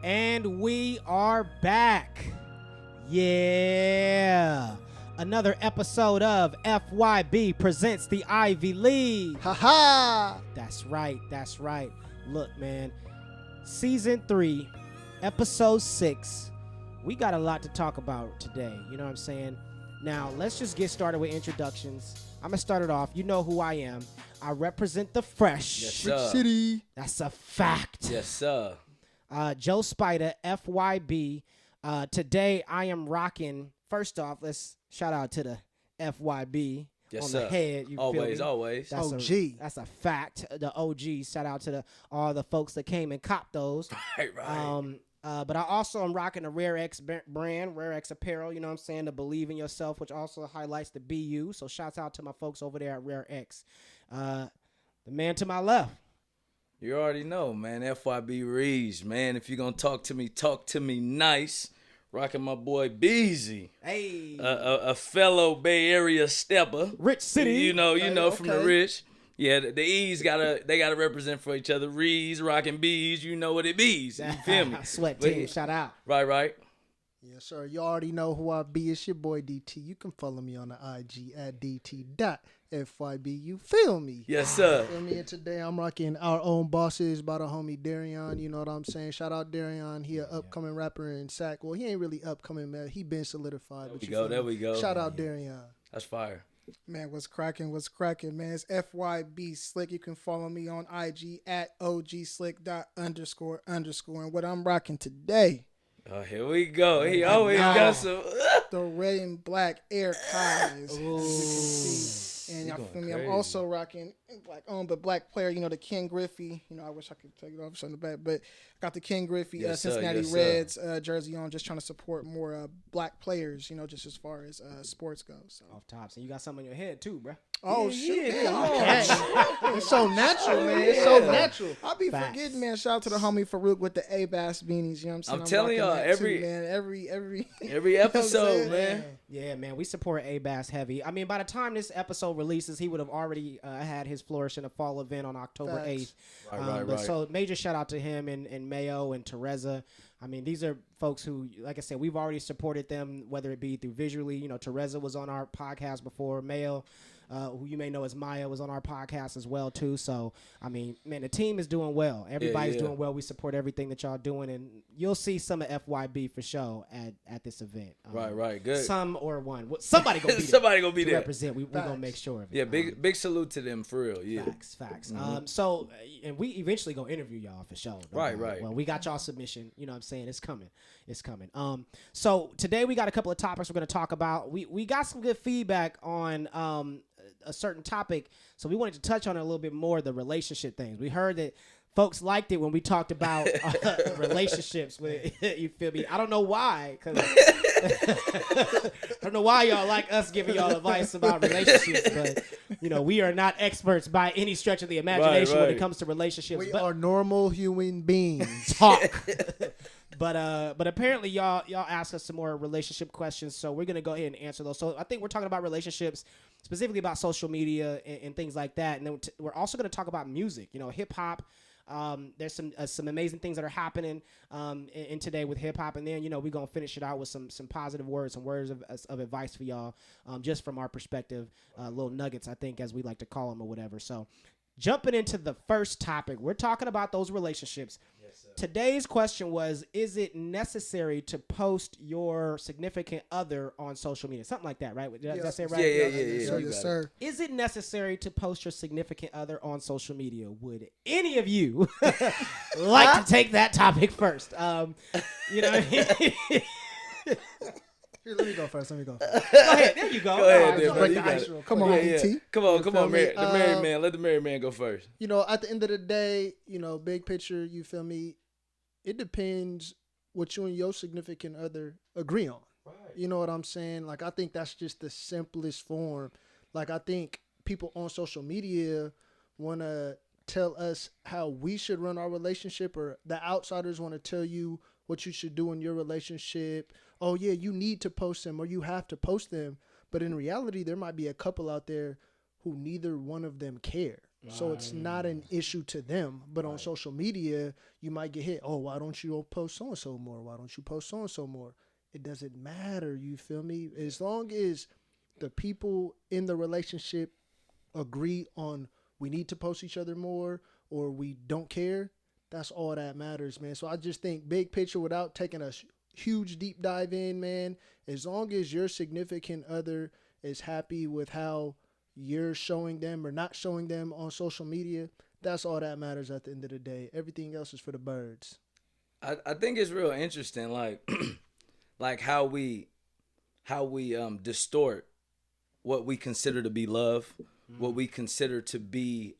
And we are back. Yeah. Another episode of FYB Presents the Ivy League. Ha-ha! That's right. That's right. Look, man. Season 3, Episode 6. We got a lot to talk about today. You know what I'm saying? Now, let's just get started with introductions. I'm going to start it off. You know who I am. I represent the fresh. Yes, sir. City. That's a fact. Yes, sir. Joe Spider, FYB. Today, I am rocking. First off, let's shout out to the FYB Yes, on sir. the head. You Always, feel me? always. That's OG. That's a fact. The OG. Shout out to all the folks that came and copped those. Right. But I also am rocking the Rare X brand, Rare X Apparel. You know what I'm saying? To believe in yourself, which also highlights the BU. So shouts out to my folks over there at Rare X. The man to my left. You already know, man. FYB Reeds, man. If you're going to talk to me nice. Rocking my boy Beezy. Hey. A fellow Bay Area stepper. Rich City. You know, Okay. from the rich. Yeah, the E's gotta represent for each other. Reeds, rocking B's, you know what it bees. You feel me? Sweat But team. yeah. Shout out. Right. Yes, sir. You already know who I be. It's your boy DT. You can follow me on the IG at DT.FYB. You feel me? Yes, sir. Feel me? And today I'm rocking Our Own Bosses by the homie Darion. You know what I'm saying? Shout out Darion. He an upcoming rapper in Sac. Well, he ain't really upcoming, man. He been solidified. There we go. Shout out Darion. That's fire. Man, what's cracking, man? It's FYB Slick. You can follow me on IG at OGSlick.__. And what I'm rocking today, Oh, here we go. He always got some. the red and black Air Ties. As you can see. And y'all going feel me? crazy. I'm also rocking black owned but black player, the Ken Griffey. I wish I could take it off on the back, but I got the Ken Griffey Yes, sir. Cincinnati Yes, sir. Reds jersey on, just trying to support more black players, just as far as sports goes. So. Off top. So you got something on your head too, bro. Oh, shoot. yeah, man. come on. It's so natural, man. It's so natural. I'll be Facts. forgetting, man. Shout out to the homie Farouk with the A-Bass beanies. You know what I'm saying? I'm telling rocking y'all, that every- too, man. Every Every episode, man. Yeah, man, we support A-Bass heavy. I mean, by the time this episode releases, he would have already had his Flourish in the Fall event on October Facts. 8th. Right. So major shout out to him and Mayo and Teresa. I mean, these are folks who, like I said, we've already supported them, whether it be through visually. Teresa was on our podcast before. Mayo, who you may know as Maya, was on our podcast as well, too. So, I mean, man, the team is doing well. Everybody's yeah. doing well. We support everything that y'all doing, and you'll see some of FYB for sure at this event. Right. Good. Some or one. Somebody gonna be there. Somebody gonna be to there. represent. We're gonna make sure of it. Yeah, big salute to them for real. Yeah. Facts. So, and we eventually gonna interview y'all for sure. Right. Well, we got y'all submission. You know what I'm saying? It's coming. So today we got a couple of topics we're gonna talk about. We got some good feedback on a certain topic, so we wanted to touch on it a little bit more, the relationship things. We heard that folks liked it when we talked about relationships. You feel me? I don't know why, because I don't know why y'all like us giving y'all advice about relationships, but we are not experts by any stretch of the imagination when it Right. comes to relationships. We but are normal human beings. talk. But apparently y'all asked us some more relationship questions, so we're gonna go ahead and answer those. So I think we're talking about relationships, specifically about social media and things like that, and then we're also gonna talk about music. Hip hop. There's some amazing things that are happening in today with hip hop, and then we're gonna finish it out with some positive words, some words of advice for y'all, just from our perspective, little nuggets, I think, as we like to call them or whatever. So, jumping into the first topic, we're talking about those relationships. Yes, sir. Today's question was: is it necessary to post your significant other on social media? Something like that, right? Did I say it right? Yeah. Yes, sir. You Yes, got sir. Is it necessary to post your significant other on social media? Would any of you like to take that topic first? Here, let me go first. Go ahead. There you go. Go ahead, All then, right, man. break You the got ice it. real quick. Come on, Yeah. ET. Come on, feel man. me? The married man. Let the married man go first. At the end of the day, big picture, you feel me? It depends what you and your significant other agree on. Right. You know what I'm saying? Like, I think that's just the simplest form. Like, I think people on social media want to tell us how we should run our relationship, or the outsiders want to tell you what you should do in your relationship. Oh, yeah, you need to post them or you have to post them. But in reality, there might be a couple out there who neither one of them care. So it's not an issue to them. But on social media, you might get hit. Oh, why don't you post so-and-so more? Why don't you post so-and-so more? It doesn't matter. You feel me? As long as the people in the relationship agree on we need to post each other more or we don't care, that's all that matters, man. So I just think big picture, without taking a huge deep dive in, man, as long as your significant other is happy with how you're showing them or not showing them on social media, that's all that matters at the end of the day. Everything else is for the birds. I think it's real interesting, like like how we distort what we consider to be love, what we consider to be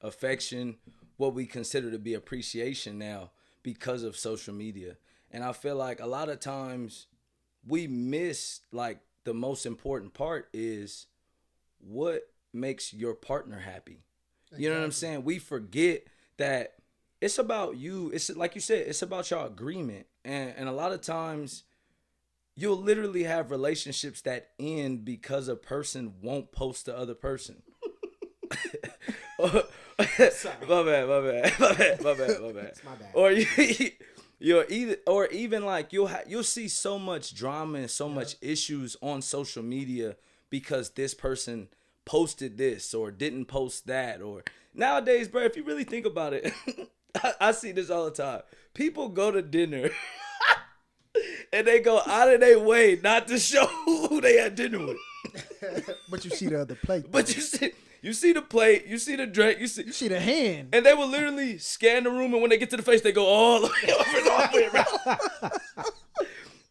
affection, what we consider to be appreciation now because of social media. And I feel like a lot of times we miss, like, the most important part is what makes your partner happy. You know what I'm saying? We forget that it's about you. It's like you said, it's about your agreement. And a lot of times you'll literally have relationships that end because a person won't post the other person. My bad. It's my bad. Or even like you'll see so much drama and so much issues on social media because this person posted this or didn't post that. Or nowadays, bro, if you really think about it, I see this all the time. People go to dinner and they go out of their way not to show who they had dinner with. But you see the other plate. But you see the plate, you see the drink, you see the hand. And they will literally scan the room, and when they get to the face, they go all the way over and all the way around.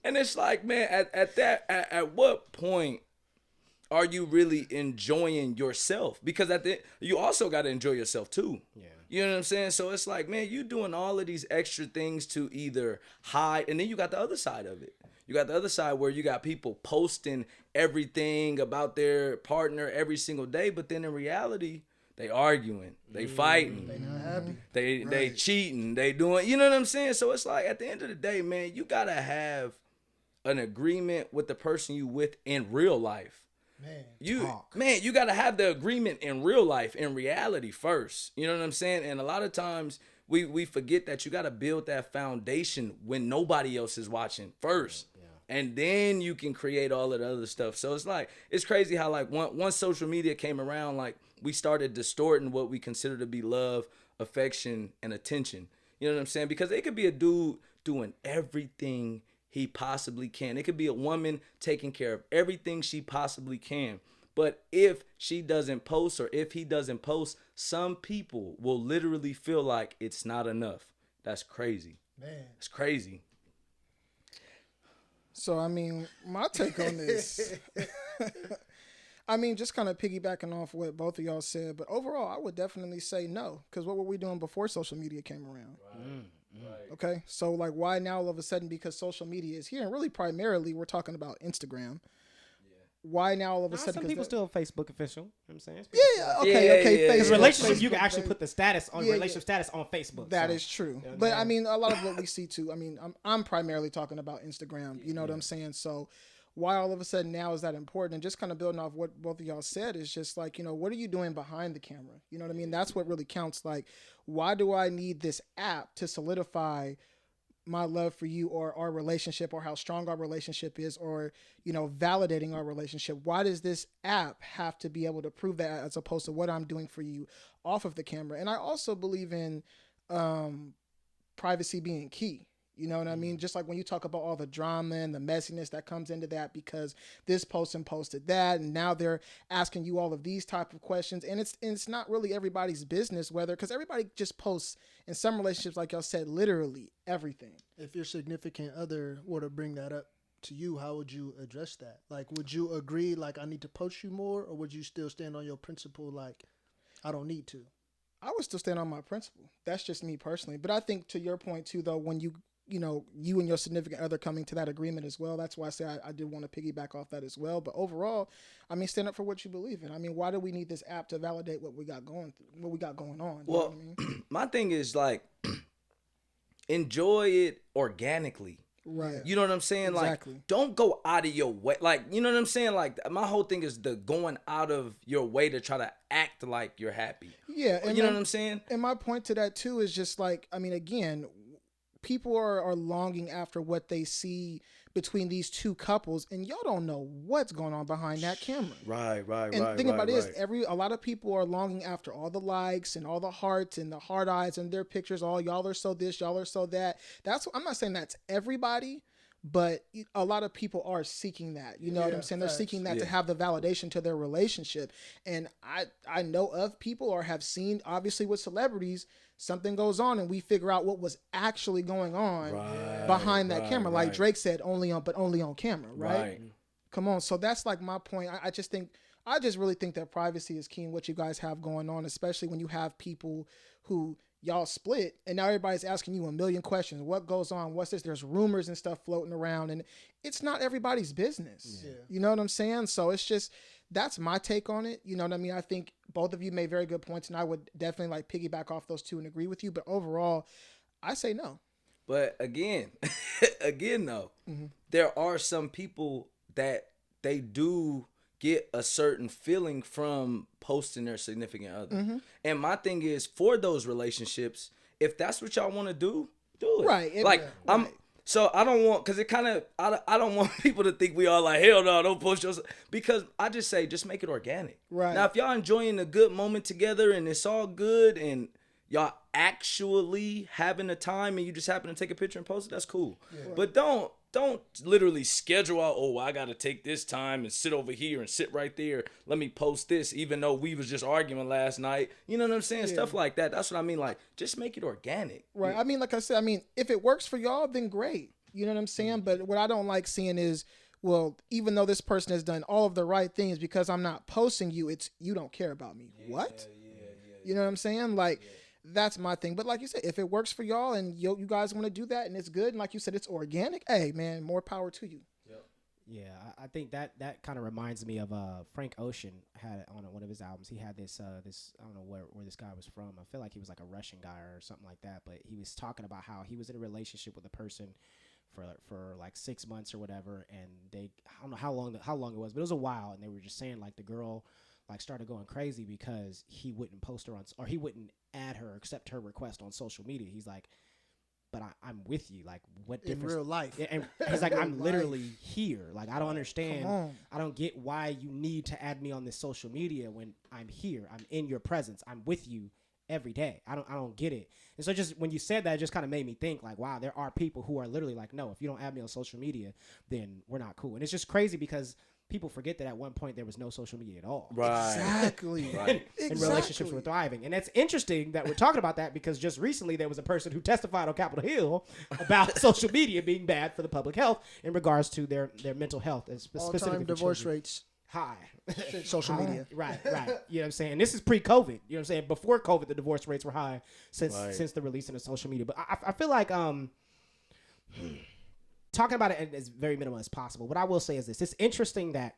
And it's like, man, at what point are you really enjoying yourself? Because you also got to enjoy yourself too. Yeah. You know what I'm saying? So it's like, man, you doing all of these extra things to either hide, and then you got the other side of it. You got the other side where you got people posting everything about their partner every single day, but then in reality, they arguing, they fighting, They not happy. they cheating, they doing, you know what I'm saying? So it's like, at the end of the day, man, you gotta have an agreement with the person you with in real life. You gotta have the agreement in real life, in reality first. You know what I'm saying? And a lot of times we forget that you gotta build that foundation when nobody else is watching first. And then you can create all of the other stuff. So it's like, it's crazy how, like, once social media came around, like, we started distorting what we consider to be love, affection, and attention. You know what I'm saying? Because it could be a dude doing everything he possibly can. It could be a woman taking care of everything she possibly can. But if she doesn't post, or if he doesn't post, some people will literally feel like it's not enough. That's crazy. Man. It's crazy. So, I mean, my take on this, I mean, just kind of piggybacking off what both of y'all said, but overall, I would definitely say no, because what were we doing before social media came around? Right. Okay, so, like, why now all of a sudden, because social media is here, and really primarily we're talking about Instagram. Why now all of a sudden? Some people still Facebook official. You know what I'm saying? Okay. Because Facebook, relationship, Facebook, you can actually put the status on relationship status on Facebook. That is true. But I mean, a lot of what we see too. I mean, I'm primarily talking about Instagram. You know what I'm saying? So why all of a sudden now is that important? And just kind of building off what both of y'all said is just like, you know, what are you doing behind the camera? You know what I mean? That's what really counts. Like, why do I need this app to solidify my love for you, or our relationship, or how strong our relationship is, or, you know, validating our relationship? Why does this app have to be able to prove that, as opposed to what I'm doing for you off of the camera? And I also believe in privacy being key. You know what I mean? Just like when you talk about all the drama and the messiness that comes into that, because this person posted that, and now they're asking you all of these type of questions, and it's not really everybody's business, whether, because everybody just posts, in some relationships, like y'all said, literally everything. If your significant other were to bring that up to you, how would you address that? Like, would you agree, like, I need to post you more, or would you still stand on your principle, like, I don't need to? I would still stand on my principle. That's just me personally. But I think, to your point too, though, when you and your significant other coming to that agreement as well. That's why I say I did want to piggyback off that as well. But overall, I mean, stand up for what you believe in. I mean, why do we need this app to validate what we got going on? Well, you know what I mean? My thing is, like, enjoy it organically. Right. You know what I'm saying? Exactly. Like, don't go out of your way. Like, you know what I'm saying? Like, my whole thing is the going out of your way to try to act like you're happy. Yeah. And you know what I'm saying? And my point to that too is just like, I mean, again, people are longing after what they see between these two couples, and y'all don't know what's going on behind that camera. Right. And think about this: a lot of people are longing after all the likes and all the hearts and the hard eyes and their pictures. All y'all are so this, y'all are so that. I'm not saying that's everybody, but a lot of people are seeking that. You know what I'm saying? They're seeking that to have the validation to their relationship. And I know of people or have seen, obviously with celebrities, something goes on and we figure out what was actually going on behind that camera. Like Drake said, only on camera, right? Come on. So that's like my point. I just really think that privacy is key in what you guys have going on, especially when you have people who y'all split and now everybody's asking you a million questions. What goes on? What's this? There's rumors and stuff floating around, and it's not everybody's business. Yeah. You know what I'm saying? So it's just, that's my take on it. You know what I mean? I think both of you made very good points, and I would definitely like piggyback off those two and agree with you. But overall, I say no. But again though, there are some people that they do get a certain feeling from posting their significant other. And my thing is, for those relationships, if that's what y'all want to do it. Right. So I don't want, because it kind of, I don't want people to think we all like, hell no, don't post yourself. Because I just say, just make it organic. Right. Now, if y'all enjoying a good moment together and it's all good and y'all actually having a time and you just happen to take a picture and post it, that's cool. Yeah. But don't literally schedule out, oh, I got to take this time and sit over here and sit right there. Let me post this, even though we was just arguing last night. You know what I'm saying? Yeah. Stuff like that. That's what I mean. Like, just make it organic. Right. I mean, like I said, if it works for y'all, then great. You know what I'm saying? But what I don't like seeing is, well, even though this person has done all of the right things, because I'm not posting you, it's you don't care about me. Yeah, what? Yeah. You know what I'm saying? Like, that's my thing. But like you said, if it works for y'all and you guys want to do that and it's good, and like you said, it's organic, hey, man, more power to you. Yep. Yeah, I think that kind of reminds me of Frank Ocean had on one of his albums. He had this I don't know where this guy was from. I feel like he was like a Russian guy or something like that. But he was talking about how he was in a relationship with a person for like 6 months or whatever, and I don't know how long it was, but it was a while, and they were just saying like the girl like started going crazy because he wouldn't post her or he wouldn't add her or accept her request on social media. He's like, but I'm with you. Like, what difference? In real life. And he's like, I'm literally here. Like, I don't understand. I don't get why you need to add me on this social media when I'm here. I'm in your presence. I'm with you every day. I don't get it. And so just when you said that, it just kind of made me think like, wow, there are people who are literally like, no, if you don't add me on social media, then we're not cool. And it's just crazy because people forget that at one point there was no social media at all. Right. Exactly. Right. And relationships were thriving. And it's interesting that we're talking about that because just recently there was a person who testified on Capitol Hill about social media being bad for the public health in regards to their mental health. And all-time divorce rates. High. Social media. Right. You know what I'm saying? This is pre-COVID. You know what I'm saying? Before COVID, the divorce rates were high since the releasing of social media. But I feel like talking about it as very minimal as possible. What I will say is this. It's interesting that,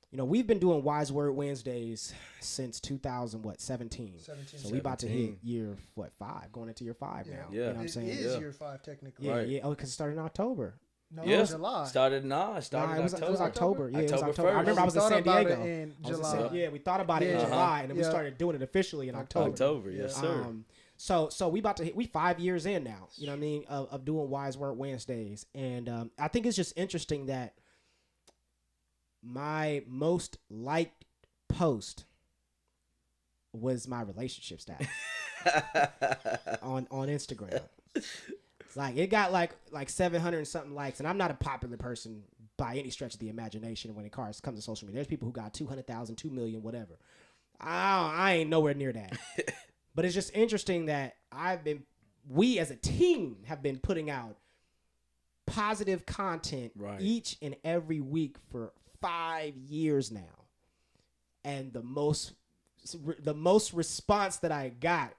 you know, we've been doing Wise Word Wednesdays since 2017. So we about to hit year, 5, going into year 5 now. Yeah. You know what I'm saying? It is year 5 technically. Yeah. Oh, because it started in October. No, it was July. Started it October. was October. Yeah, it was October October. I remember I was in San Diego. In July. We thought about it in July, and then we started doing it officially in October. Yes, sir. So we 5 years in now, you know what I mean, of doing Wise Word Wednesdays. And I think it's just interesting that my most liked post was my relationship status on Instagram. It's like it got like 700 and something likes, and I'm not a popular person by any stretch of the imagination when it comes to social media. There's people who got 200,000, 2 million, whatever. I ain't nowhere near that. But it's just interesting that we as a team have been putting out positive content each and every week for 5 years now. And the most response that I got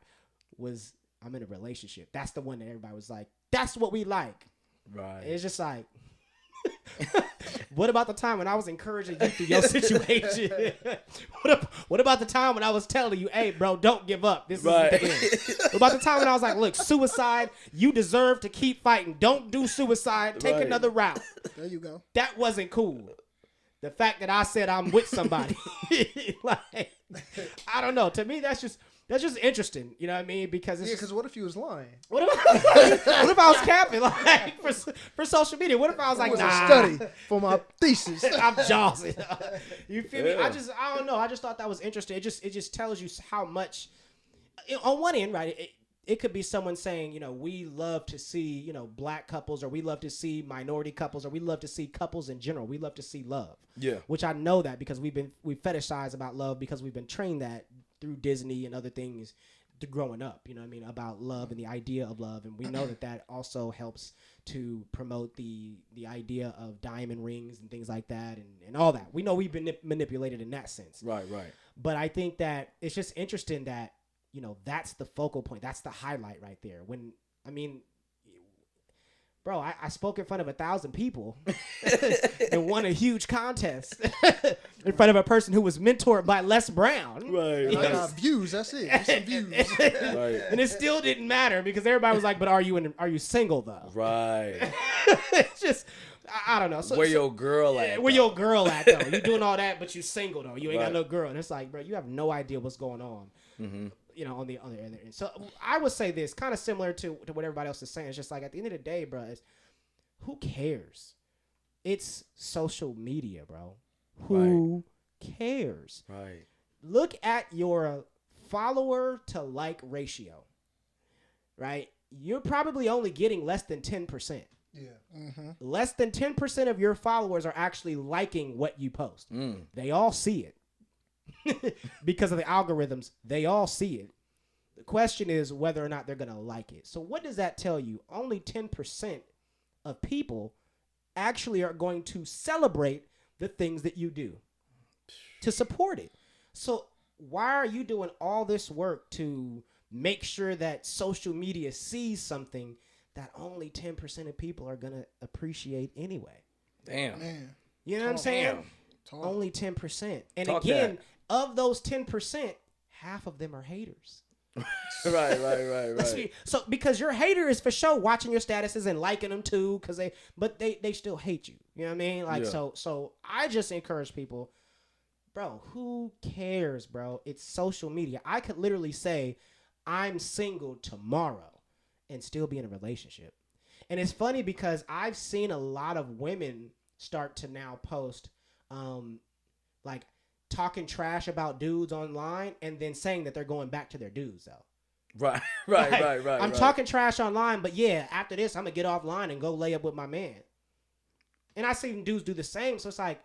was, I'm in a relationship. That's the one that everybody was like, that's what we like. Right. It's just like, What about the time when I was encouraging you through your situation? What about the time when I was telling you, hey, bro, don't give up. This isn't the end. What about the time when I was like, look, suicide, you deserve to keep fighting. Don't do suicide. Take another route. There you go. That wasn't cool. The fact that I said I'm with somebody, like, I don't know. To me, that's just interesting. You know what I mean? Because it's because what if you was lying? what if I was capping like for social media? What if I was like, It was nah, a study for my thesis. I'm jawsing. You feel me? I don't know. I just thought that was interesting. It just tells you how much. On one end, right? It could be someone saying, we love to see, black couples, or we love to see minority couples, or we love to see couples in general. We love to see love. Yeah. Which I know that because we fetishize about love because we've been trained that through Disney and other things growing up, you know what I mean, about love and the idea of love. And we know that also helps to promote the idea of diamond rings and things like that and all that. We know we've been manipulated in that sense. Right. But I think that it's just interesting that, that's the focal point. That's the highlight right there. Bro, I spoke in front of 1,000 people and won a huge contest in front of a person who was mentored by Les Brown. Right. I got views. That's it. Just some views. Right. And it still didn't matter because everybody was like, "But are you single though?" Right. It's just, I don't know. Where your girl at? Where your girl at though? You doing all that, but you single though. You ain't got no girl. And it's like, bro, you have no idea what's going on. Mm-hmm. On the other end. So I would say this, kind of similar to what everybody else is saying. It's just like at the end of the day, bro, who cares? It's social media, bro. Who cares? Right. Look at your follower to like ratio. Right? You're probably only getting less than 10%. Yeah. Mm-hmm. Less than 10% of your followers are actually liking what you post. They all see it. Because of the algorithms, they all see it. The question is whether or not they're going to like it. So what does that tell you? Only 10% of people actually are going to celebrate the things that you do to support it. So why are you doing all this work to make sure that social media sees something that only 10% of people are going to appreciate anyway? Damn. Man. You know what I'm saying? Only 10%. And again, of those 10%, half of them are haters. Right. So because your hater is for sure watching your statuses and liking them too, but they still hate you. You know what I mean? Like so I just encourage people, bro, who cares, bro? It's social media. I could literally say I'm single tomorrow and still be in a relationship. And it's funny because I've seen a lot of women start to now post like talking trash about dudes online and then saying that they're going back to their dudes though. Right. I'm talking trash online, but yeah, after this, I'm gonna get offline and go lay up with my man. And I see dudes do the same. So it's like,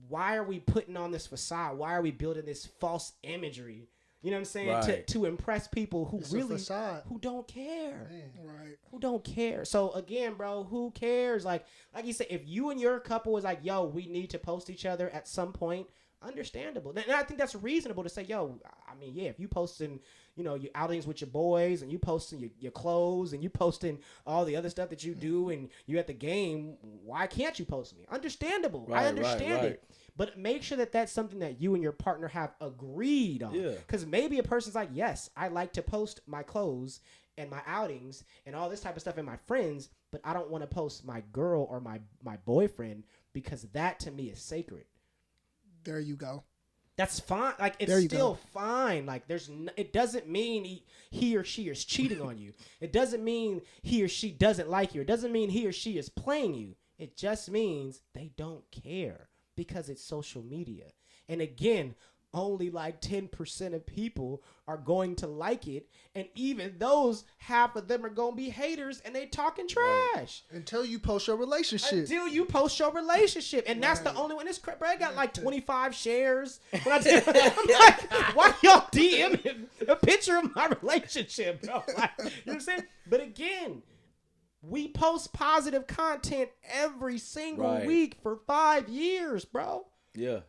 why are we putting on this facade? Why are we building this false imagery? You know what I'm saying? Right. To impress people who who don't care. Man. Right. Who don't care. So again, bro, who cares? Like you said, if you and your couple was like, yo, we need to post each other at some point, understandable. And I think that's reasonable to say, yo, I mean, yeah, if you posting, your outings with your boys and you posting your clothes and you posting all the other stuff that you do and you at the game, why can't you post me? Understandable. Right, I understand it. But make sure that that's something that you and your partner have agreed on. Because maybe a person's like, yes, I like to post my clothes and my outings and all this type of stuff and my friends, but I don't want to post my girl or my boyfriend because that to me is sacred. There you go. That's fine. Like, it's still fine. Like, it doesn't mean he or she is cheating on you. It doesn't mean he or she doesn't like you. It doesn't mean he or she is playing you. It just means they don't care because it's social media. And again, only like 10% of people are going to like it. And even those, half of them are going to be haters and they talking trash. Until you post your relationship. And that's the only one. This crap, bro, I got like 25 shares. I'm like, why y'all DM a picture of my relationship, bro? Like, you know what I'm saying? But again, we post positive content every single week for 5 years, bro. Yeah.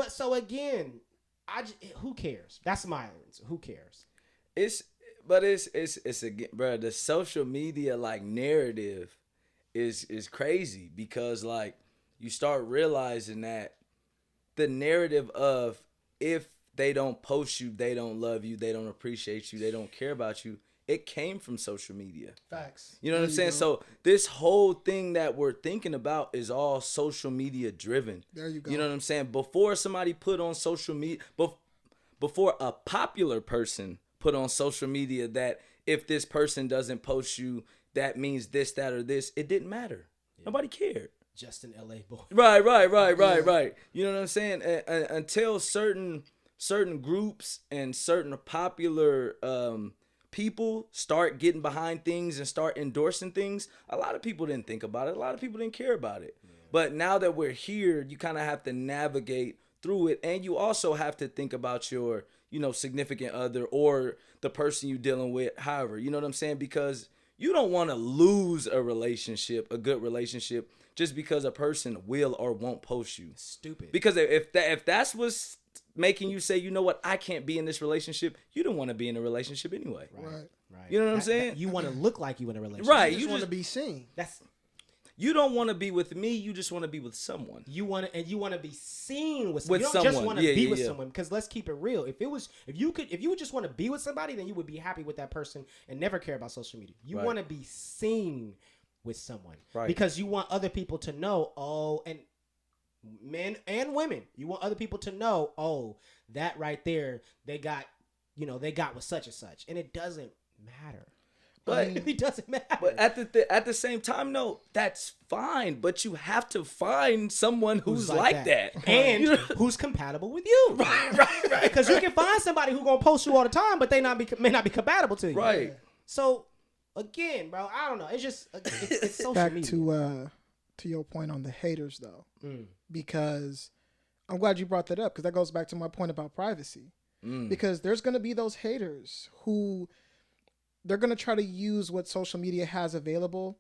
So again, who cares? That's my answer. Who cares? It's again, bro. The social media like narrative is crazy, because like you start realizing that the narrative of, if they don't post you, they don't love you, they don't appreciate you, they don't care about you, it came from social media. Facts. You know what I'm saying? So this whole thing that we're thinking about is all social media driven. There you go. You know what I'm saying? Before somebody put on social media, before a popular person put on social media that if this person doesn't post you, that means this, that, or this, it didn't matter. Yeah. Nobody cared. Just an LA boy. Right. You know what I'm saying? Until certain groups and certain popular people start getting behind things and start endorsing things, a lot of people didn't think about it. A lot of people didn't care about it. Yeah. But now that we're here, you kind of have to navigate through it, and you also have to think about your, significant other or the person you're dealing with, however, you know what I'm saying? Because you don't want to lose a relationship, a good relationship, just because a person will or won't post you. Stupid. Because if that's what's making you say, you know what, I can't be in this relationship, you don't want to be in a relationship anyway. Right. You know what I'm saying? You want to look like you in a relationship. Right. You just want to be seen. You don't want to be with me. You just want to be with someone. You want to be seen with someone. You don't someone. just want to be with someone. Because let's keep it real. If you would just want to be with somebody, then you would be happy with that person and never care about social media. You want to be seen with someone, because you want other people to know. And men and women, you want other people to know. That right there, they got with such and such, and it doesn't matter. But it doesn't matter. But at the same time, no, that's fine. But you have to find someone who's like that. And who's compatible with you. Right. Because you can find somebody who's gonna post you all the time, but may not be compatible to you. Right. So again, bro, I don't know. It's just it's social Back media. to your point on the haters though, because I'm glad you brought that up, because that goes back to my point about privacy. Because there's gonna be those haters who, they're going to try to use what social media has available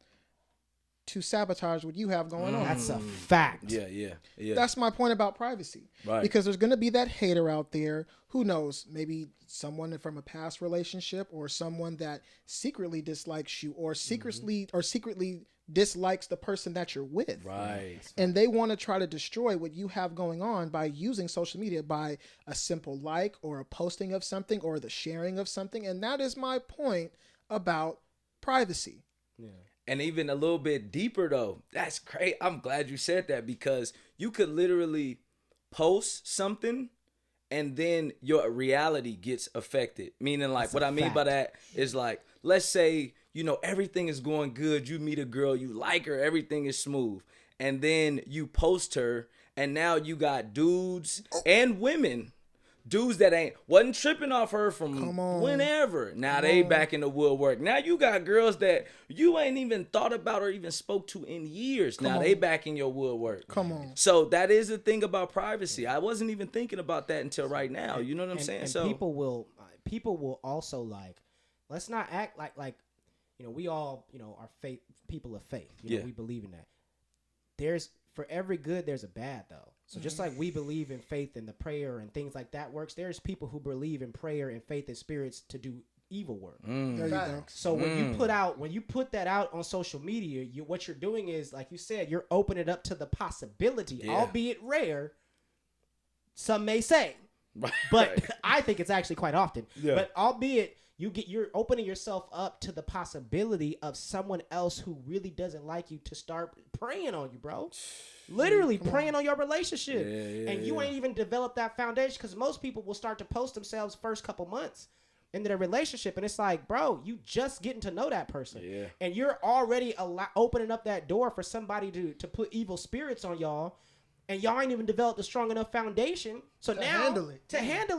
to sabotage what you have going on. That's a fact. Yeah. That's my point about privacy. Right. Because there's going to be that hater out there, who knows, maybe someone from a past relationship, or someone that secretly dislikes you, or secretly dislikes the person that you're with. Right. And they want to try to destroy what you have going on by using social media, by a simple like or a posting of something or the sharing of something. And that is my point about privacy. Yeah. And even a little bit deeper though, that's great. I'm glad you said that, because you could literally post something and then your reality gets affected. Meaning, like, what I mean by that is, like, let's say, everything is going good. You meet a girl, you like her, everything is smooth. And then you post her, and now you got dudes and women, dudes that wasn't tripping off her from whenever. Now they back in the woodwork. Now you got girls that you ain't even thought about or even spoke to in years. Now they back in your woodwork. Come on. So that is the thing about privacy. I wasn't even thinking about that until right now. You know what I'm saying? And so people will also, like, let's not act like we all are faith people of faith. We believe in that. For every good, there's a bad, though. So just like we believe in faith and the prayer and things like that works, there's people who believe in prayer and faith and spirits to do evil work. There you go. So when you put that out on social media, what you're doing is, like you said, you're opening it up to the possibility, albeit rare, some may say. But I think it's actually quite often. Yeah. But albeit you're opening yourself up to the possibility of someone else who really doesn't like you to start preying on you, bro. Literally preying on your relationship. And you ain't even developed that foundation, because most people will start to post themselves first couple months into their relationship, and it's like, bro, you just getting to know that person. And you're already opening up that door for somebody to put evil spirits on y'all. And y'all ain't even developed a strong enough foundation to handle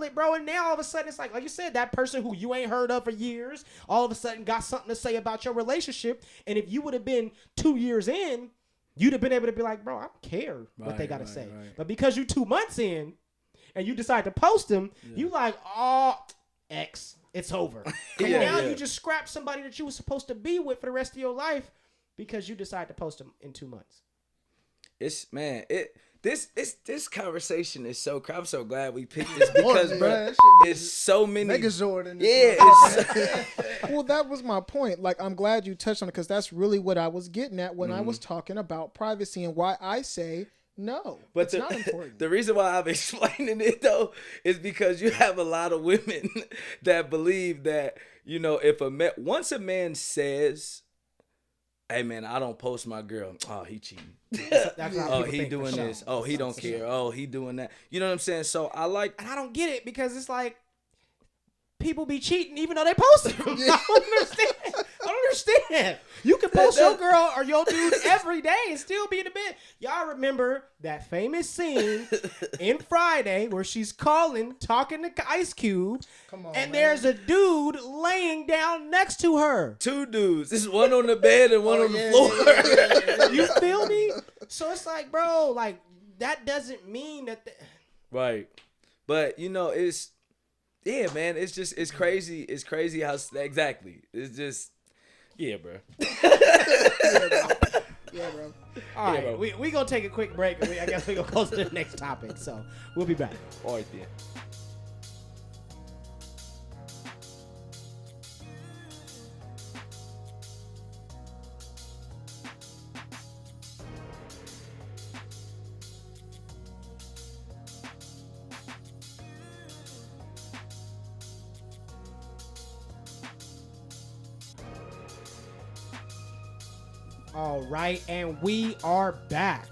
it, bro. And now all of a sudden it's like you said, that person who you ain't heard of for years, all of a sudden got something to say about your relationship. And if you would have been 2 years in, you'd have been able to be like, bro, I don't care what they got to say. Right. But because you 2 months in and you decide to post them, you like, X, it's over. And now you just scrap somebody that you were supposed to be with for the rest of your life because you decide to post them in 2 months. this conversation is so crap. I'm so glad we picked this because, bro, it's so many. Megazord in this Well, that was my point. Like, I'm glad you touched on it because that's really what I was getting at when I was talking about privacy and why I say no. But it's not important. The reason why I'm explaining it though is because you have a lot of women that believe that, you know, if once a man says, hey man, I don't post my girl. Oh, he cheating. Oh, he doing this. Oh, he don't care. Oh, he doing that. You know what I'm saying? So and I don't get it because it's like people be cheating even though they post them. I don't understand. You can post your girl or your dude every day and still be in the bed. Y'all remember that famous scene in Friday where she's talking to Ice Cube, and there's a dude laying down next to her. Two dudes. This is one on the bed and one on the floor. You feel me? So it's like, bro, like that doesn't mean that. Right, but you know, it's man. It's crazy. It's crazy how exactly. It's just. Yeah, bro. Yeah, bro. All right, bro. We gonna take a quick break. I guess we gonna go to the next topic. So we'll be back. All right, then. All right, and we are back.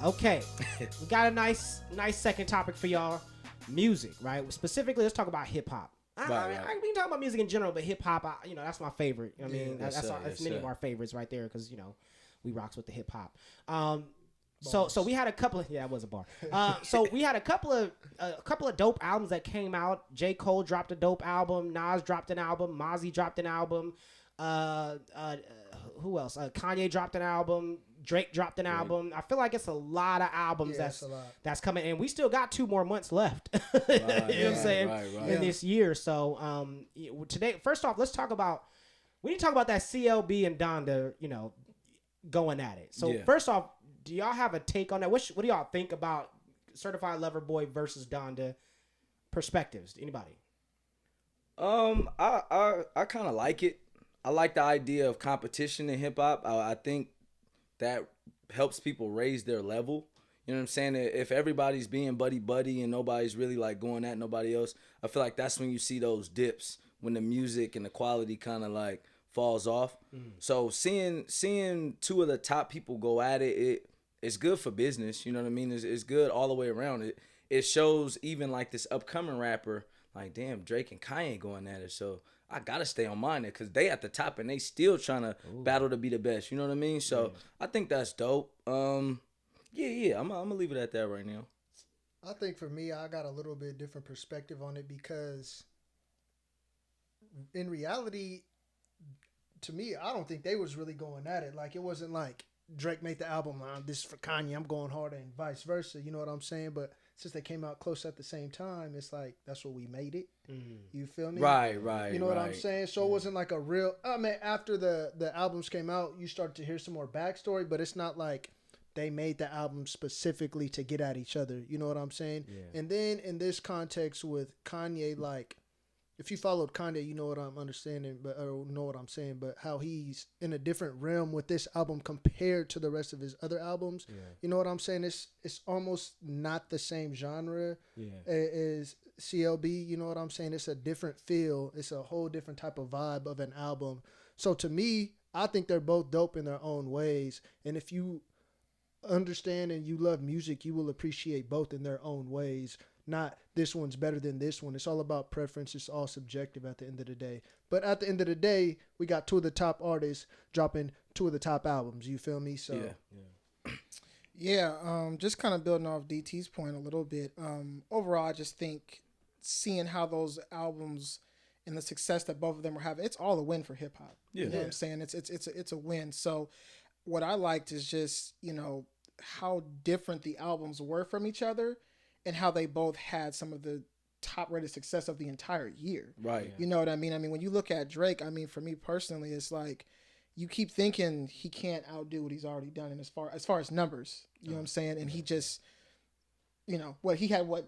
Okay, we got a nice second topic for y'all. Music, right? Specifically, let's talk about hip hop. We can talk about music in general, but hip hop, that's my favorite. I mean, that's many of our favorites right there because we rocks with the hip hop. So we had a couple of it was a bar. So we had a couple of dope albums that came out. J. Cole dropped a dope album. Nas dropped an album. Mozzie dropped an album. Who else? Kanye dropped an album. Drake dropped an album. I feel like it's a lot of albums that's coming, and we still got 2 more months left. You know what I'm saying? In this year. So today, first off, we need to talk about that CLB and Donda, going at it. So first off, do y'all have a take on that? What do y'all think about Certified Lover Boy versus Donda perspectives? Anybody? I kind of like it. I like the idea of competition in hip hop. I think that helps people raise their level. You know what I'm saying? If everybody's being buddy and nobody's really like going at nobody else, I feel like that's when you see those dips when the music and the quality kind of like falls off. So seeing 2 of the top people go at it's good for business. You know what I mean? It's good all the way around. It shows even like this upcoming rapper, like damn, Drake and Kanye going at it. So I gotta stay on mine because they at the top and they still trying to battle to be the best. You know what I mean? So I think that's dope. I'm gonna leave it at that right now. I think for me, I got a little bit different perspective on it because in reality, to me, I don't think they was really going at it. Like it wasn't like Drake made the album, this is for Kanye, I'm going harder, and vice versa. You know what I'm saying? But since they came out close at the same time, it's like that's what we made it. You feel me? Right. You know what I'm saying? So it wasn't like a real. I mean, after the albums came out, you start to hear some more backstory, but it's not like they made the album specifically to get at each other. You know what I'm saying? Yeah. And then in this context with Kanye, like if you followed Kanye, you know what I'm understanding, or know what I'm saying, but how he's in a different realm with this album compared to the rest of his other albums. Yeah. You know what I'm saying? It's almost not the same genre as CLB. You know what I'm saying? It's a different feel. It's a whole different type of vibe of an album. So to me, I think they're both dope in their own ways. And if you understand and you love music, you will appreciate both in their own ways. Not this one's better than this one. It's all about preference. It's all subjective at the end of the day. But at the end of the day, we got 2 of the top artists dropping 2 of the top albums. You feel me? So just kind of building off DT's point a little bit. Overall, I just think seeing how those albums and the success that both of them were having, it's all a win for hip hop. You know what I'm saying? It's a win. So what I liked is just, how different the albums were from each other and how they both had some of the top rated success of the entire year. Right. You know what I mean? I mean, when you look at Drake, I mean, for me personally, it's like, you keep thinking he can't outdo what he's already done, and as far as numbers, you know what I'm saying, and he just, you know, he had 1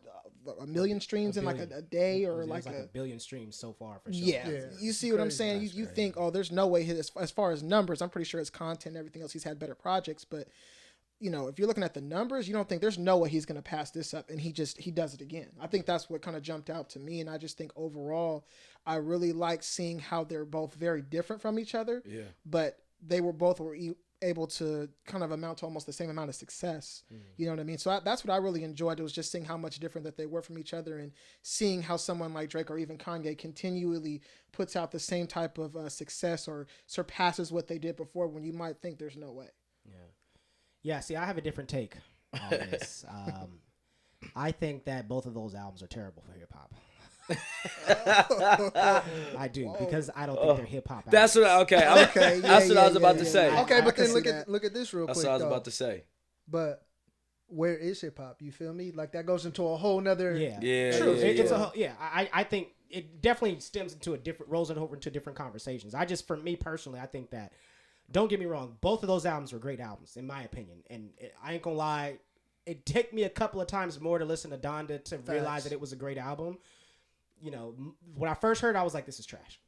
million streams in like a day, or like a billion streams so far for sure. Yeah, you see what I'm saying? You think, oh, there's no way as far as numbers, I'm pretty sure his content and everything else, he's had better projects, but you know, if you're looking at the numbers, you don't think there's no way he's going to pass this up, and he does it again. I think that's what kind of jumped out to me, and I just think overall, I really like seeing how they're both very different from each other. Yeah. But they were able to kind of amount to almost the same amount of success. You know what I mean? So that's what I really enjoyed. It was just seeing how much different that they were from each other, and seeing how someone like Drake or even Kanye continually puts out the same type of success or surpasses what they did before, when you might think there's no way. Yeah, see, I have a different take on this. I think that both of those albums are terrible for hip-hop. I do, because I don't think they're hip-hop albums. That's what, okay. That's what I was about to say. Okay, but then look at this real quick. That's what I was about to say. But where is hip-hop? You feel me? Like, that goes into a whole nother... Yeah. True. It's a whole, I think it definitely stems into rolls over into different conversations. For me personally, I think that, don't get me wrong, both of those albums were great albums, in my opinion. And I ain't gonna lie, it took me a couple of times more to listen to Donda to realize that it was a great album. You know, when I first heard it, I was like, this is trash.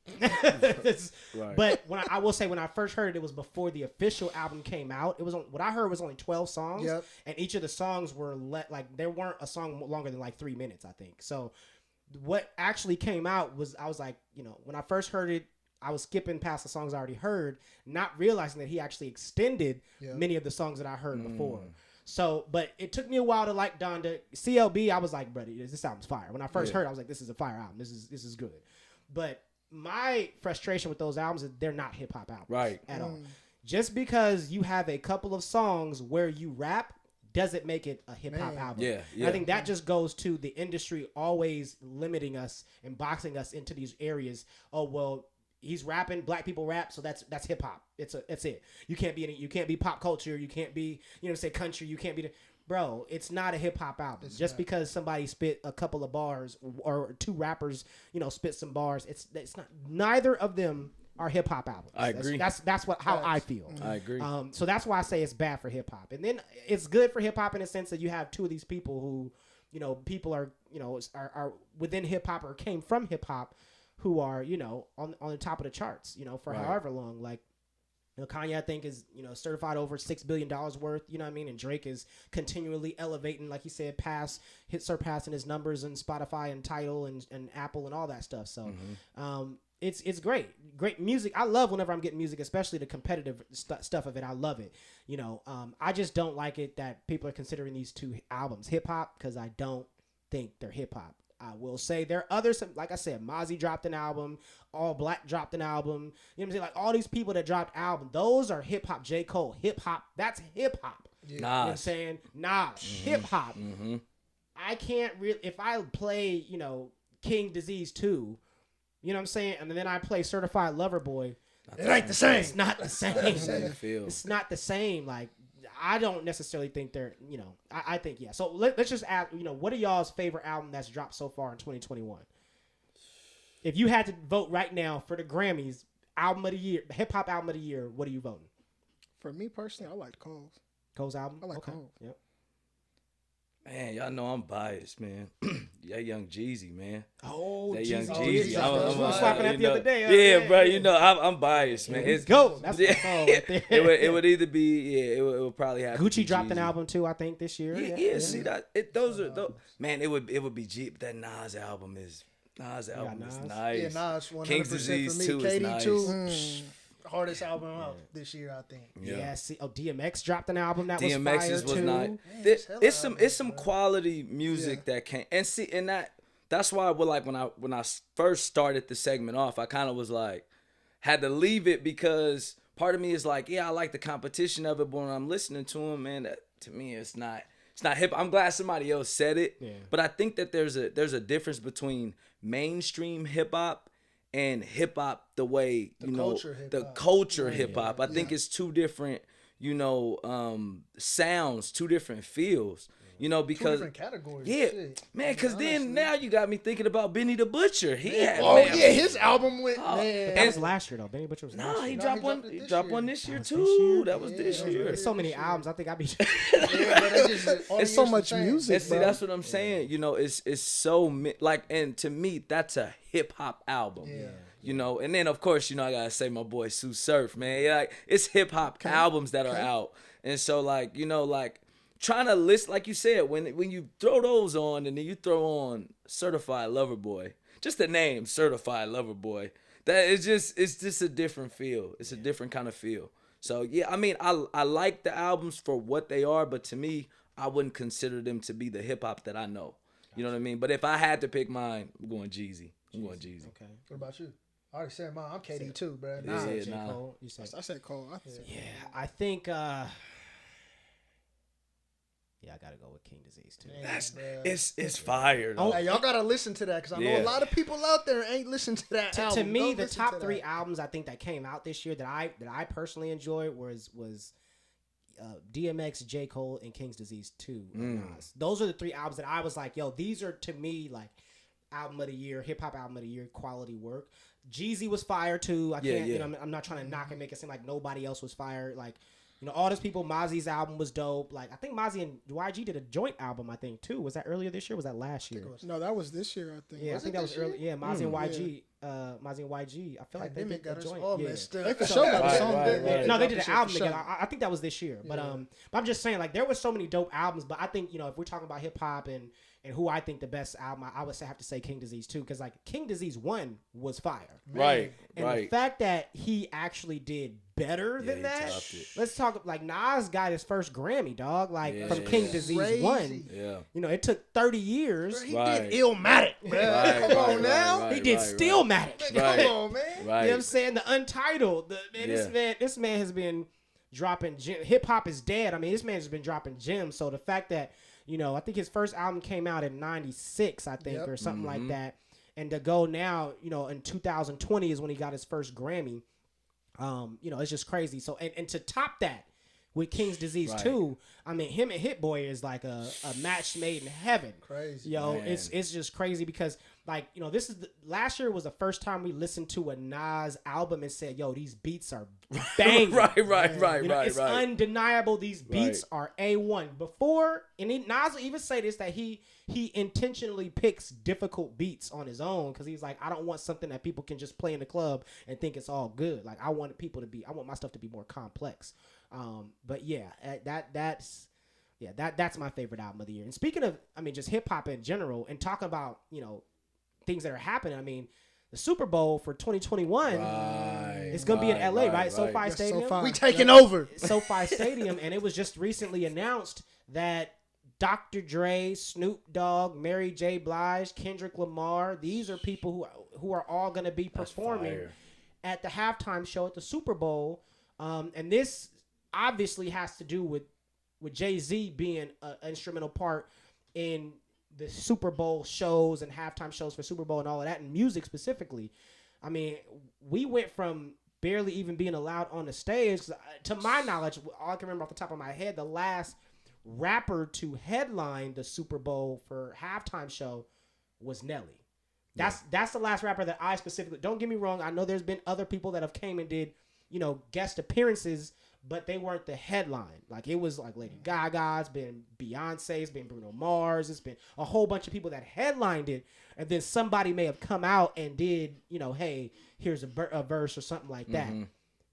Right. But I will say, when I first heard it, it was before the official album came out. It was what I heard was only 12 songs. Yep. And each of the songs were there weren't a song longer than like 3 minutes, I think. So what actually came out was, I was like, you know, when I first heard it, I was skipping past the songs I already heard, not realizing that he actually extended many of the songs that I heard before. So, but it took me a while to like Donda. CLB, I was like, buddy, this album's fire. When I first heard it, I was like, this is a fire album. This is good. But my frustration with those albums is they're not hip-hop albums at all. Just because you have a couple of songs where you rap doesn't make it a hip-hop album. Yeah. I think that just goes to the industry always limiting us and boxing us into these areas. Oh, well, he's rapping, black people rap, so that's hip hop. It's it. You can't be pop culture, you can't be, say country, you can't be bro, it's not a hip hop album. Just because somebody spit a couple of bars or two rappers, spit some bars, it's not, neither of them are hip hop albums. I agree. That's how I feel. I agree. So that's why I say it's bad for hip hop. And then it's good for hip hop in a sense that you have two of these people who, people are within hip hop or came from hip hop, who are, on the top of the charts, for however long. Like, Kanye, I think, is, certified over $6 billion worth, you know what I mean? And Drake is continually elevating, like he said, surpassing his numbers in Spotify and Tidal and Apple and all that stuff. So it's great. Great music. I love whenever I'm getting music, especially the competitive stuff of it. I love it. I just don't like it that people are considering these two albums hip-hop, because I don't think they're hip-hop. I will say there are others, like I said, Mozzie dropped an album, All Black dropped an album. You know what I'm saying? Like, all these people that dropped albums, those are hip hop. J. Cole, hip hop. That's hip hop. Yeah. You know what I'm saying? Hip hop. Mm-hmm. I can't really, if I play, King Disease 2, you know what I'm saying? And then I play Certified Lover Boy. It ain't the same. It's not the same. It's not the same. Like, I don't necessarily think they're, I think, yeah. So let's just ask, what are y'all's favorite album that's dropped so far in 2021? If you had to vote right now for the Grammys, album of the year, hip hop album of the year, what are you voting? For me personally, I like Cole's. Cole's album? I like Cole. Yep. Man, y'all know I'm biased, man. That Young Jeezy, man. Oh, that Young Jeezy. We were slapping that the other day. Yeah, bro. I'm biased, man. It's go. That's the song right there. It would either be, it would probably have. Gucci dropped an album too, I think, this year. Yeah. See that? Those are man. It would be Jeep. That Nas album is nice. Yeah, Nas 100% King's Disease for me. 2 is nice. KD2. Hardest album out this year, I think. Yeah. See, DMX dropped an album that was fire was too. Nice. It's some quality music that came and that's why when I first started the segment off, I kind of was like, had to leave it, because part of me is like, I like the competition of it, but when I'm listening to him, man, to me it's not hip. I'm glad somebody else said it, but I think that there's a difference between mainstream hip hop and hip hop, the way the culture hip hop. I think it's two different, sounds, two different feels. You know, Two because different categories. yeah, shit. man. Because then Honestly. now you got me thinking about Benny the Butcher. He had Oh man, yeah, his album went Oh, man. That was last year though. Benny Butcher was last No, he year. dropped one. dropped it He this dropped year. one this year was too. this year? That was this year. There's so many albums. I think I'd be. Yeah, but it just, all It's the so years much the same. music. And see, bro. that's what I'm saying. You know, it's so like, and to me, that's a hip hop album. Yeah. You know, and then of course, you know, I gotta say my boy Sue Surf, man. Yeah, like it's hip hop albums that are out, and so like, you know, like trying to list, like you said, when you throw those on, and then you throw on Certified Lover Boy, just the name Certified Lover Boy, that is just, it's just a different feel. It's a different kind of feel. So yeah, I mean, I like the albums for what they are, but to me, I wouldn't consider them to be the hip hop that I know. You know what I mean? But if I had to pick mine, I'm going Jeezy. Okay. What about you? I already said mine. I'm KD too, bro. Yeah, Nah. J. nah. Cole, you said. I said Cole. Yeah, I think. Yeah, I gotta go with King Disease too. It's fire though. Hey, y'all gotta listen to that because I know Yeah. a lot of people out there ain't listened to that To album. me, Go the listen top to three that. albums I think that came out this year that I personally enjoyed was DMX, J. Cole, and King's Disease 2. Nas. Those are the three albums that I was like, yo, these are to me like album of the year, hip hop album of the year, quality work. Jeezy was fire too. I can't, you know, I'm not trying to knock and make it seem like nobody else was fire. Like, you know, all those people, Mozzie's album was dope. Like, I think Mozzie and YG did a joint album, I think, too. Was that earlier this year or was that last year? No, that was this year, I think. Yeah, I think that was early. Yeah, Mozzie and YG. Yeah. Mozzie and YG. I feel like they Pandemic did got a us joint. all Yeah. messed up. They for sure got a song. right. No, they did dropped an album this year for together. sure. I think that was this year. But I'm just saying, like, there was so many dope albums. But I think, you know, if we're talking about hip hop and who I think the best album, I would have to say King Disease 2, because like King Disease 1 was fire. Right, And the fact that he actually did better than he that. topped it. Let's talk, like, Nas got his first Grammy, dog. Like, Yeah. from King Disease Crazy. 1. Yeah. You know, it took 30 years. He Right. did Illmatic, bro. Come on now. right, He did right, Stillmatic. Right. Come on, man. Right. You know what I'm saying? The Untitled. This man has been dropping hip hop is dead. I mean, this man has been dropping gems. So the fact that, you know, I think his first album came out in '96, I think, or something like that. And to go now, you know, in 2020 is when he got his first Grammy. You know, it's just crazy. So and to top that with King's Disease 2, I mean, him and Hit Boy is like a match made in heaven. Crazy. Yo, Man. it's just crazy because, like, you know, this is last year was the first time we listened to a Nas album and said, yo, these beats are banging. right. You know, it's undeniable. These beats are A1. Before, and Nas will even say this, that he intentionally picks difficult beats on his own because he's like, I don't want something that people can just play in the club and think it's all good. Like, I want my stuff to be more complex. But yeah, that's my favorite album of the year. And speaking of, I mean, just hip hop in general, and talking about, you know, things that are happening. I mean, the Super Bowl for 2021 is going to be in LA, right? SoFi Yes, Stadium. SoFi. We taking over. SoFi Stadium, and it was just recently announced that Dr. Dre, Snoop Dogg, Mary J. Blige, Kendrick Lamar, these are people who are all going to be performing at the halftime show at the Super Bowl. And this obviously has to do with Jay-Z being an instrumental part in the Super Bowl shows and halftime shows for Super Bowl and all of that, and music specifically. I mean, we went from barely even being allowed on the stage. To my knowledge, all I can remember off the top of my head, the last rapper to headline the Super Bowl for halftime show was Nelly. That's the last rapper that I specifically, don't get me wrong, I know there's been other people that have came and did, you know, guest appearances, but they weren't the headline. Like, it was like Lady Gaga, it's been Beyonce, it's been Bruno Mars, it's been a whole bunch of people that headlined it, and then somebody may have come out and did, you know, hey, here's a verse or something like that.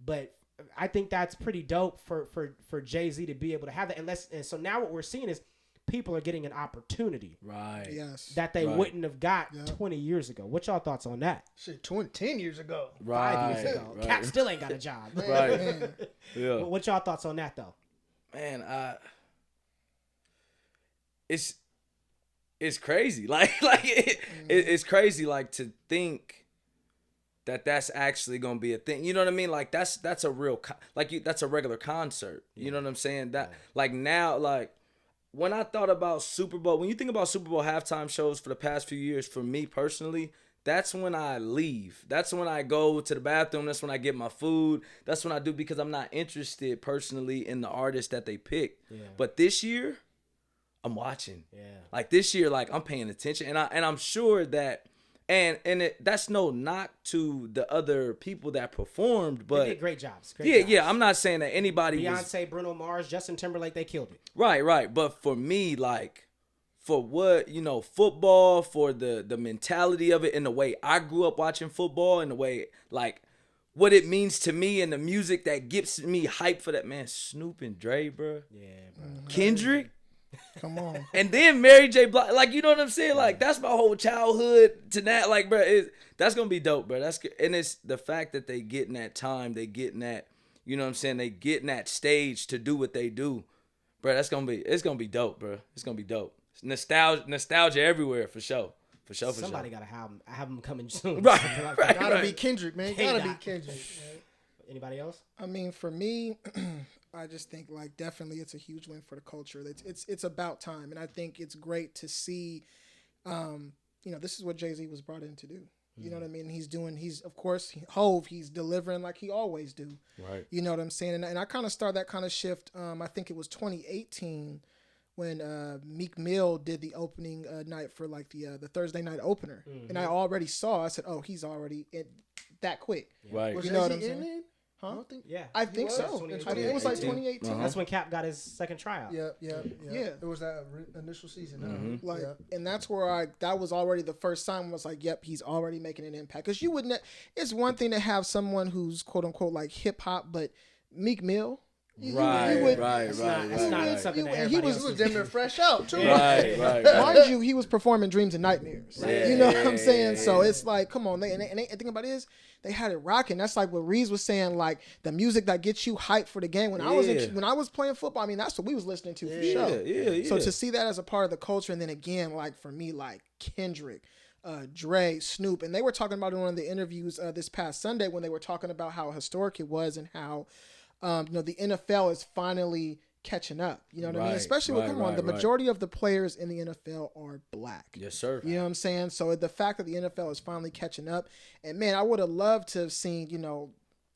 But I think that's pretty dope for Jay-Z to be able to have that. And so now what we're seeing is people are getting an opportunity. Right. Yes. That they wouldn't have got 20 years ago. What y'all thoughts on that? Shit, 10 years ago. 5 years ago. Right. Cap still ain't got a job. Right. Yeah. What y'all thoughts on that, though? Man, it's crazy. It's crazy. Like, to think that that's actually gonna be a thing. You know what I mean? Like, that's a real that's a regular concert. You know what I'm saying? That like now, like, when I thought about Super Bowl, when you think about Super Bowl halftime shows for the past few years, for me personally, that's when I leave. That's when I go to the bathroom. That's when I get my food. That's when I do, because I'm not interested personally in the artist that they pick. Yeah. But this year, I'm watching. Yeah. Like this year, like I'm paying attention, and I'm sure that, that's no knock to the other people that performed, but They did great jobs. Yeah. I'm not saying that anybody Beyonce, Bruno Mars, Justin Timberlake, they killed it. Right. But for me, like, for what, football, for the mentality of it, and the way I grew up watching football, and the way, like, what it means to me, and the music that gets me hyped for that, man, Snoop and Dre, bro. Yeah, bro. Kendrick. Come on. And then Mary J. Blige, like, you know what I'm saying? Like, that's my whole childhood to that. Like, bro, that's gonna be dope, bro. And it's the fact that they getting that time, they getting that, you know what I'm saying? They getting that stage to do what they do, bro. It's gonna be dope, bro. It's gonna be dope. Nostalgia everywhere for sure. Somebody gotta have them coming soon. Right. Gotta be Kendrick, man. Gotta be Kendrick. Right? Anybody else? I mean, for me, I just think like definitely it's a huge win for the culture. It's about time, and I think it's great to see. This is what Jay-Z was brought in to do. You know what I mean? He's of course Hove. He's delivering like he always do. Right. You know what I'm saying? And I kind of started that kind of shift. I think it was 2018 when Meek Mill did the opening night for like the Thursday night opener, and I already saw. I said, "Oh, he's already that quick." Right. Was You know what Jay-Z I'm in saying? it? Huh? Yeah. I think so. I think it was like 2018. 2018. That's when Cap got his second tryout. Yeah. Yeah. It was that initial season. Like, yeah. and that's where that was already the first time I was like, yep, he's already making an impact. Because you wouldn't, it's one thing to have someone who's quote unquote like hip hop, but Meek Mill. Right. It's not something that everybody He else was is damn near fresh out too. Right. Mind you, he was performing Dreams and Nightmares. Yeah, You know what I'm saying? yeah. So it's like, come on. And the thing about it is, they had it rocking. That's like what Reeves was saying, like the music that gets you hyped for the game. When I was playing football, I mean, that's what we was listening to for sure. Yeah. So to see that as a part of the culture, and then again, like for me, like Kendrick, Dre, Snoop, and they were talking about it in one of the interviews this past Sunday when they were talking about how historic it was and how the NFL is finally catching up. You know what I mean? Especially the majority of the players in the NFL are black. Yes, sir. You know what I'm saying? So the fact that the NFL is finally catching up, and man, I would have loved to have seen,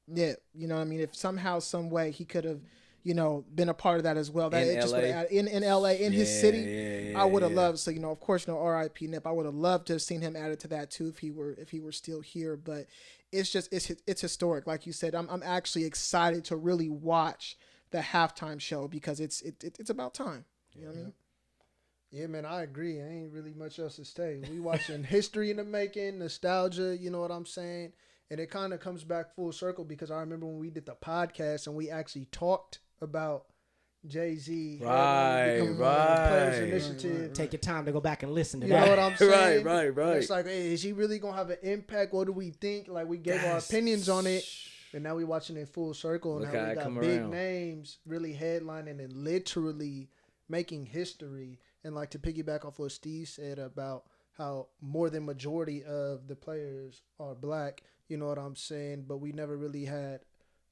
Nip. You know what I mean? If somehow, some way he could have, been a part of that as well. That In it just LA. would have in LA, in his city. Yeah, I would have loved. So of course, R.I.P. Nip. I would have loved to have seen him added to that too if he were still here. But it's historic, like you said. I'm actually excited to really watch the halftime show because it's about time. You know what I mean? Yeah, man, I agree. Ain't really much else to say. We watching history in the making, nostalgia, you know what I'm saying? And it kind of comes back full circle because I remember when we did the podcast and we actually talked about Jay-Z. Players Initiative. Take your time to go back and listen to You that. know what I'm saying? Right. It's like, hey, is he really going to have an impact? What do we think? Like, we gave our opinions on it. And now we watching it full circle. And now we got big names really headlining and literally making history. And like to piggyback off what Steve said about how more than majority of the players are black, you know what I'm saying? But we never really had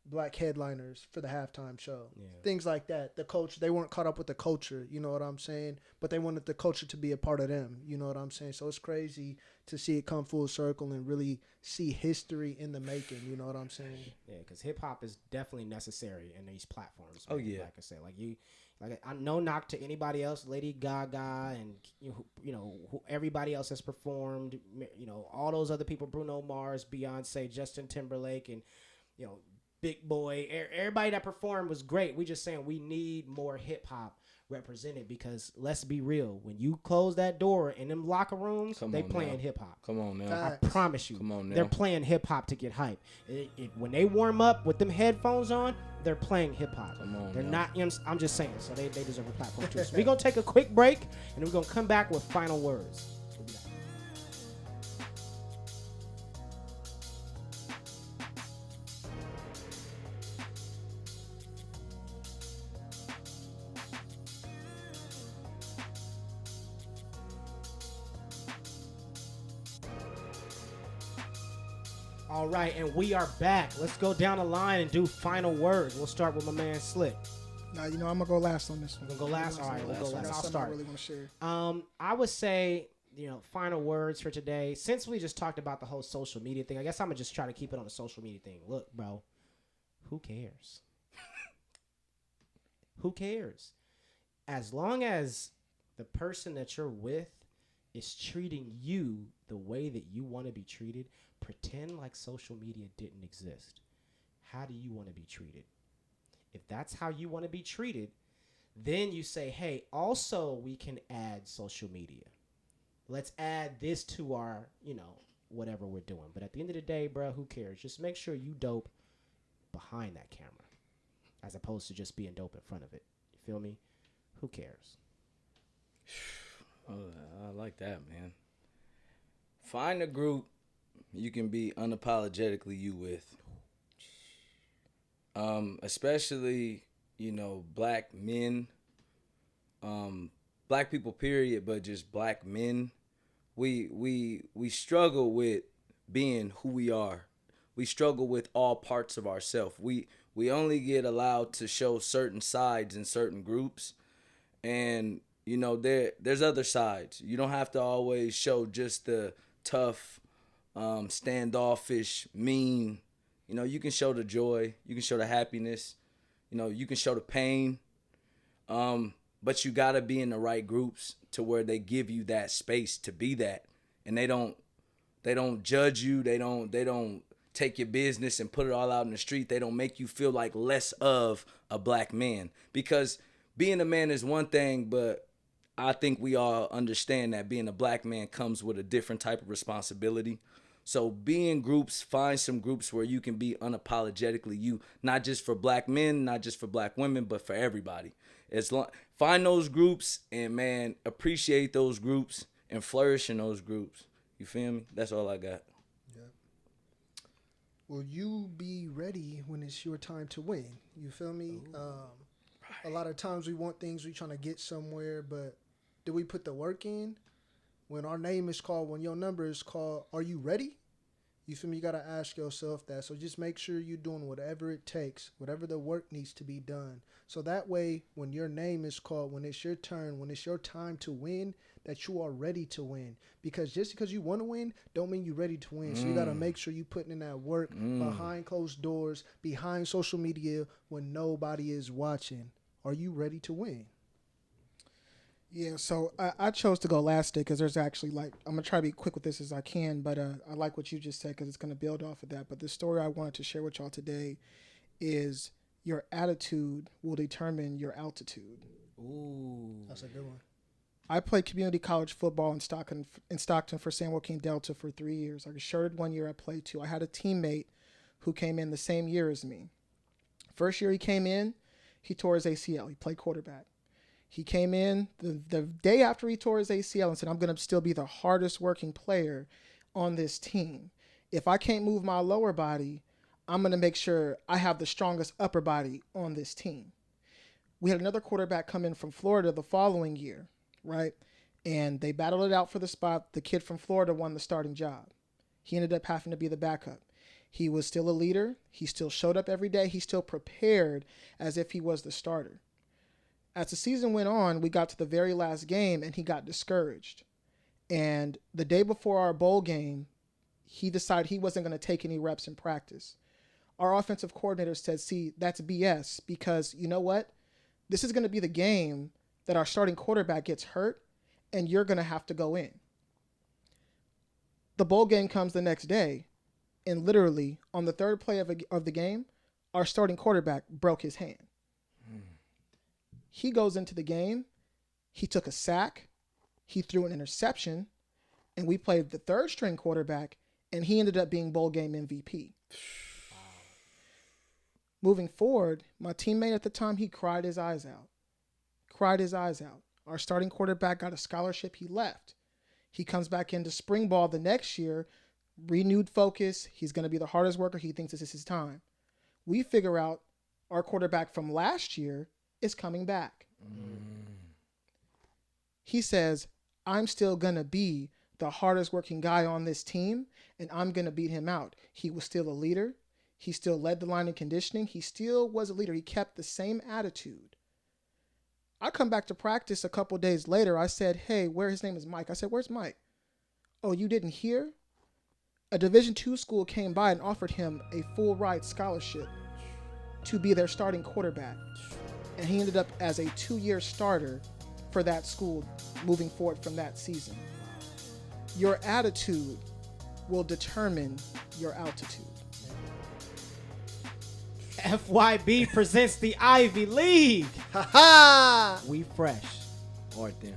black headliners for the halftime show. Yeah. Things like that. The culture, they weren't caught up with the culture, you know what I'm saying? But they wanted the culture to be a part of them, you know what I'm saying? So it's crazy to see it come full circle and really see history in the making, you know what I'm saying? Yeah, because hip hop is definitely necessary in these platforms. Oh, man. yeah. Like I said, I no knock to anybody else, Lady Gaga and who everybody else has performed, all those other people, Bruno Mars, Beyonce, Justin Timberlake, and Big Boy, everybody that performed was great. We just saying we need more hip hop represented because let's be real, when you close that door in them locker rooms, they playing hip hop. Come on now. I promise you. Come on now. They're playing hip hop to get hype. When they warm up with them headphones on, they're playing hip hop. Come on. They're not. I'm just saying. So they deserve a platform too. So we're gonna take a quick break and we're gonna come back with final words. We'll be back. All right, and we are back. Let's go down the line and do final words. We'll start with my man Slick. Now, I'm going to go last on this one. We'll go last? All right, we'll go last. I'll start. I really want to share. I would say, final words for today. Since we just talked about the whole social media thing, I guess I'm going to just try to keep it on the social media thing. Look, bro, who cares? Who cares? As long as the person that you're with is treating you the way that you want to be treated, pretend like social media didn't exist. How do you want to be treated? If that's how you want to be treated, then you say, hey, also we can add social media. Let's add this to our, whatever we're doing. But at the end of the day, bro, who cares? Just make sure you dope behind that camera as opposed to just being dope in front of it. You feel me? Who cares? Oh, I like that, man. Find a group you can be unapologetically you with. Especially, black men, black people, period, but just black men. We struggle with being who we are. We struggle with all parts of ourselves. We only get allowed to show certain sides in certain groups. And, there's other sides. You don't have to always show just the tough, standoffish, mean. You can show the joy. You can show the happiness. You can show the pain. But you got to be in the right groups to where they give you that space to be that. And they don't judge you. They don't take your business and put it all out in the street. They don't make you feel like less of a black man. Because being a man is one thing, but I think we all understand that being a black man comes with a different type of responsibility. So be in groups, find some groups where you can be unapologetically you, not just for black men, not just for black women, but for everybody. Find those groups and, man, appreciate those groups and flourish in those groups. You feel me? That's all I got. Yeah. Will you be ready when it's your time to win? You feel me? A lot of times we want things, we trying to get somewhere, but do we put the work in? When our name is called, when your number is called, are you ready? You feel me? You got to ask yourself that. So just make sure you're doing whatever it takes, whatever the work needs to be done. So that way, when your name is called, when it's your turn, when it's your time to win, that you are ready to win. Because just because you want to win, don't mean you're ready to win. So you got to make sure you're putting in that work behind closed doors, behind social media, when nobody is watching. Are you ready to win? Yeah, so I chose to go last day because there's actually, I'm going to try to be quick with this as I can, but I like what you just said because it's going to build off of that. But the story I wanted to share with y'all today is your attitude will determine your altitude. Ooh, that's a good one. I played community college football in Stockton for San Joaquin Delta for 3 years. I shirted 1 year, I played 2. I had a teammate who came in the same year as me. First year he came in, he tore his ACL. He played quarterback. He came in the day after he tore his ACL and said, I'm going to still be the hardest working player on this team. If I can't move my lower body, I'm going to make sure I have the strongest upper body on this team. We had another quarterback come in from Florida the following year, right? And they battled it out for the spot. The kid from Florida won the starting job. He ended up having to be the backup. He was still a leader. He still showed up every day. He still prepared as if he was the starter. As the season went on, we got to the very last game and he got discouraged. And the day before our bowl game, he decided he wasn't going to take any reps in practice. Our offensive coordinator said, see, that's BS because you know what? This is going to be the game that our starting quarterback gets hurt and you're going to have to go in. The bowl game comes the next day and literally on the third play of the game, our starting quarterback broke his hand. He goes into the game, he took a sack, he threw an interception, and we played the third string quarterback, and he ended up being bowl game MVP. Wow. Moving forward, my teammate at the time, he cried his eyes out. Our starting quarterback got a scholarship, he left. He comes back into spring ball the next year, renewed focus, he's going to be the hardest worker, he thinks this is his time. We figure out our quarterback from last year is coming back. He says, I'm still going to be the hardest working guy on this team, and I'm going to beat him out. He was still a leader. He still led the line in conditioning. He still was a leader. He kept the same attitude. I come back to practice a couple days later. I said, hey, his name is Mike. I said, where's Mike? Oh, you didn't hear? A Division II school came by and offered him a full ride scholarship to be their starting quarterback. And he ended up as a 2-year starter for that school moving forward from that season. Your attitude will determine your altitude. FYB presents the Ivy League. Ha ha! We fresh. All right then.